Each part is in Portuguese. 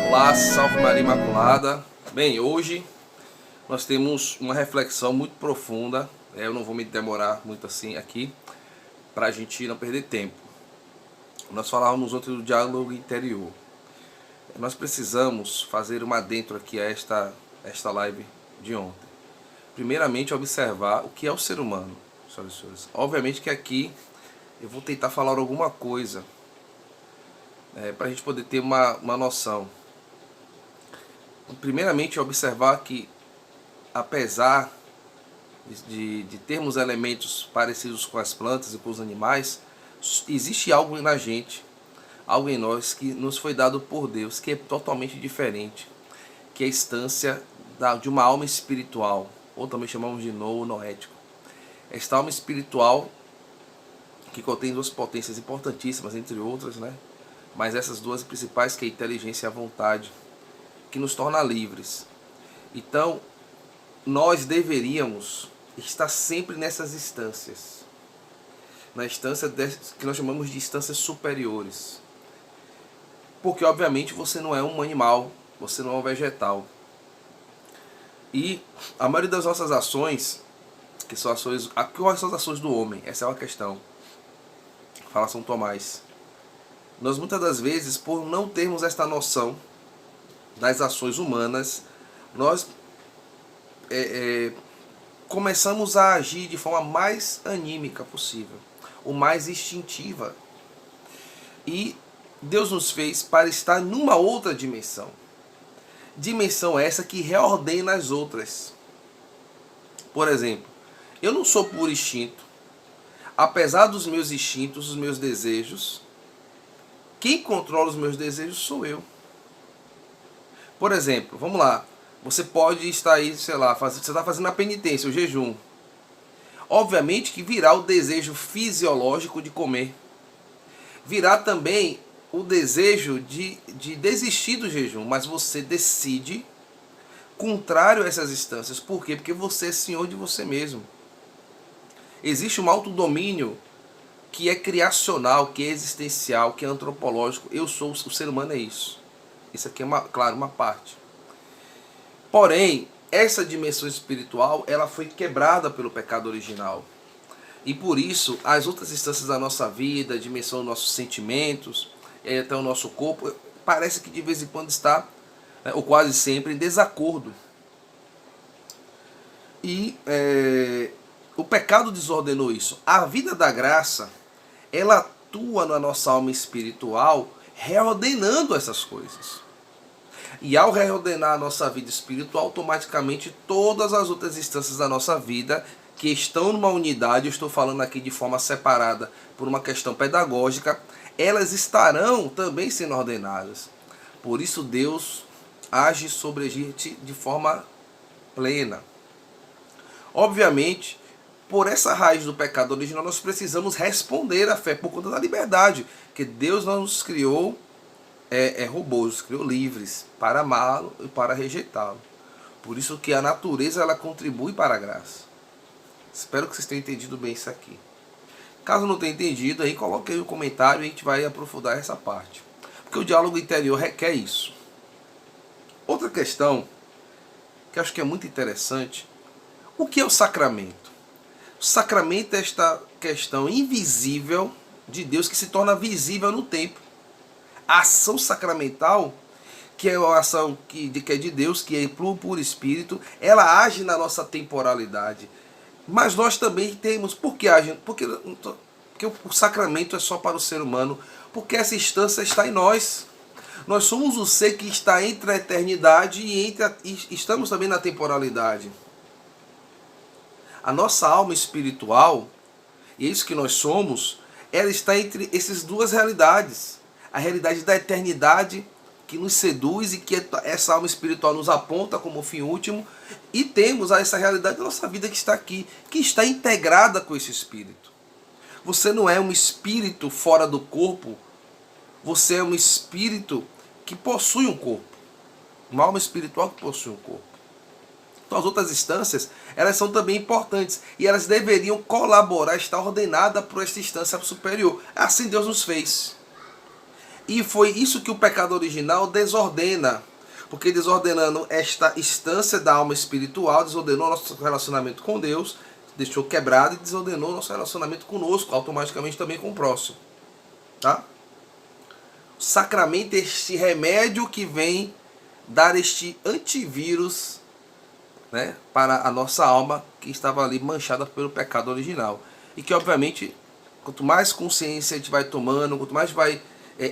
Olá, salve Maria Imaculada. Bem, hoje nós temos uma reflexão muito profunda. Eu não vou me demorar muito assim aqui, para a gente não perder tempo. Nós falávamos ontem do diálogo interior. Nós precisamos fazer uma adentro aqui a esta live de ontem. Primeiramente, observar o que é o ser humano, senhoras e senhores. Obviamente que aqui eu vou tentar falar alguma coisa para a gente poder ter uma noção. Primeiramente, observar que, apesar de termos elementos parecidos com as plantas e com os animais, existe algo na gente, algo em nós que nos foi dado por Deus, que é totalmente diferente, que é a instância de uma alma espiritual, ou também chamamos de noético. Esta alma espiritual, que contém duas potências importantíssimas, entre outras, né? Mas essas duas principais, que é a inteligência e a vontade, que nos torna livres. Então, nós deveríamos estar sempre nessas instâncias, na instância que nós chamamos de instâncias superiores, porque obviamente você não é um animal, você não é um vegetal, e a maioria das nossas ações, que são ações, quais são as ações do homem? Essa é uma questão. Fala São Tomás. Nós muitas das vezes, por não termos esta noção das ações humanas, nós começamos a agir de forma mais anímica possível, o mais instintiva. E Deus nos fez para estar numa outra dimensão. Dimensão essa que reordena as outras. Por exemplo, eu não sou por instinto. Apesar dos meus instintos, os meus desejos, quem controla os meus desejos sou eu. Por exemplo, vamos lá. Você pode estar aí, sei lá, você está fazendo a penitência, o jejum. Obviamente que virá o desejo fisiológico de comer. Virá também o desejo de desistir do jejum, mas você decide contrário a essas instâncias. Por quê? Porque você é senhor de você mesmo. Existe um autodomínio que é criacional, que é existencial, que é antropológico. Eu sou, o ser humano é isso. Isso aqui é, claro, uma parte. Porém, essa dimensão espiritual, ela foi quebrada pelo pecado original. E por isso, as outras instâncias da nossa vida, a dimensão dos nossos sentimentos, até o nosso corpo, parece que de vez em quando está, ou quase sempre, em desacordo. E o pecado desordenou isso. A vida da graça, ela atua na nossa alma espiritual, reordenando essas coisas. E ao reordenar a nossa vida espiritual, automaticamente todas as outras instâncias da nossa vida que estão numa unidade, eu estou falando aqui de forma separada por uma questão pedagógica, elas estarão também sendo ordenadas. Por isso Deus age sobre a gente de forma plena. Obviamente, por essa raiz do pecado original, nós precisamos responder à fé por conta da liberdade, que Deus não nos criou robôs, nos criou livres para amá-lo e para rejeitá-lo. Por isso que a natureza, ela contribui para a graça. Espero que vocês tenham entendido bem isso aqui. Caso não tenha entendido, aí coloque aí o comentário e a gente vai aprofundar essa parte. Porque o diálogo interior requer isso. Outra questão, que eu acho que é muito interessante, o que é o sacramento? O sacramento é esta questão invisível de Deus que se torna visível no tempo. A ação sacramental, que é uma ação que é de Deus, que é por Espírito, ela age na nossa temporalidade. Mas nós também temos, por que age? Porque o sacramento é só para o ser humano, porque essa instância está em nós. Nós somos o ser que está entre a eternidade e estamos também na temporalidade. A nossa alma espiritual, e é isso que nós somos, ela está entre essas duas realidades. A realidade da eternidade, que nos seduz e que essa alma espiritual nos aponta como fim último, e temos essa realidade da nossa vida que está aqui, que está integrada com esse espírito. Você não é um espírito fora do corpo, você é um espírito que possui um corpo, uma alma espiritual que possui um corpo. Então as outras instâncias, elas são também importantes, e elas deveriam colaborar, estar ordenadas por esta instância superior. Assim Deus nos fez. E foi isso que o pecado original desordena. Porque desordenando esta instância da alma espiritual, desordenou nosso relacionamento com Deus, deixou quebrado e desordenou nosso relacionamento conosco, automaticamente também com o próximo. Tá? O sacramento é este remédio que vem dar este antivírus, né, para a nossa alma que estava ali manchada pelo pecado original. E que, obviamente, quanto mais consciência a gente vai tomando, quanto mais vai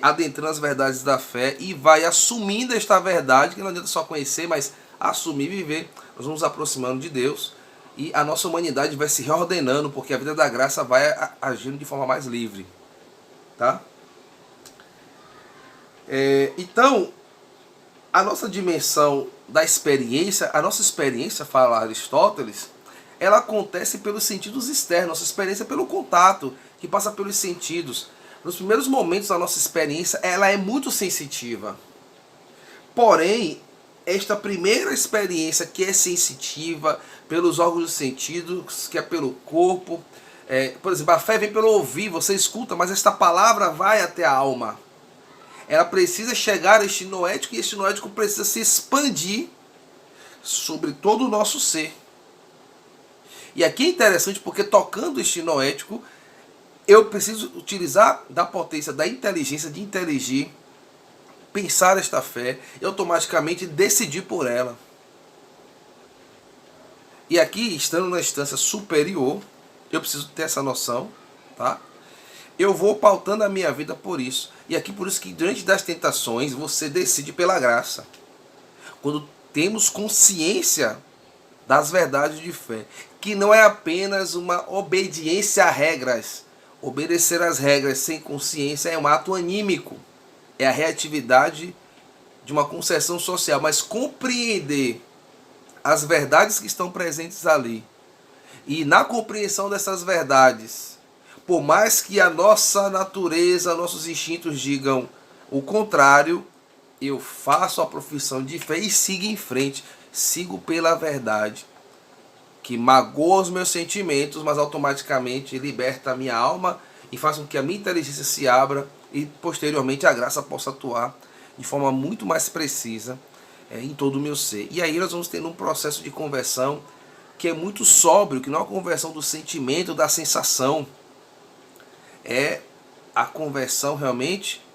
adentrando as verdades da fé e vai assumindo esta verdade, que não adianta só conhecer, mas assumir e viver, nós vamos nos aproximando de Deus e a nossa humanidade vai se reordenando, porque a vida da graça vai agindo de forma mais livre. Tá? Então, a nossa dimensão da experiência, a nossa experiência, fala Aristóteles, ela acontece pelos sentidos externos, nossa experiência pelo contato, que passa pelos sentidos. Nos primeiros momentos da nossa experiência, ela é muito sensitiva. Porém, esta primeira experiência que é sensitiva pelos órgãos dos sentidos, que é pelo corpo, por exemplo, a fé vem pelo ouvir, você escuta, mas esta palavra vai até a alma. Ela precisa chegar a este noético e este noético precisa se expandir sobre todo o nosso ser. E aqui é interessante porque tocando este noético, eu preciso utilizar da potência da inteligência, de inteligir, pensar esta fé e automaticamente decidir por ela. E aqui, estando na instância superior, eu preciso ter essa noção, tá? Eu vou pautando a minha vida por isso. E aqui por isso que diante das tentações você decide pela graça. Quando temos consciência das verdades de fé, que não é apenas uma obediência a regras. Obedecer às regras sem consciência é um ato anímico. É a reatividade de uma concessão social. Mas compreender as verdades que estão presentes ali. E na compreensão dessas verdades, por mais que a nossa natureza, nossos instintos digam o contrário, eu faço a profissão de fé e sigo em frente. Sigo pela verdade, que magoa os meus sentimentos, mas automaticamente liberta a minha alma e faz com que a minha inteligência se abra e posteriormente a graça possa atuar de forma muito mais precisa em todo o meu ser. E aí nós vamos ter um processo de conversão que é muito sóbrio, que não é uma conversão do sentimento, da sensação. É a conversão realmente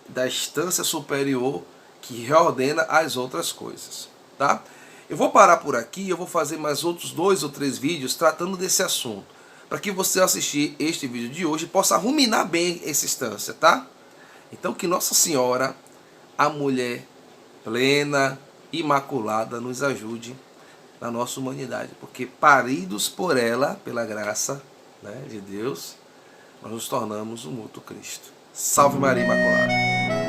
da instância superior que reordena as outras coisas. Tá? Eu vou parar por aqui, eu vou fazer mais outros 2 ou 3 vídeos tratando desse assunto, para que você assistir este vídeo de hoje possa ruminar bem essa instância, tá? Então que Nossa Senhora, a mulher plena, imaculada, nos ajude na nossa humanidade, porque paridos por ela, pela graça, né, de Deus, nós nos tornamos um outro Cristo. Salve Maria Imaculada!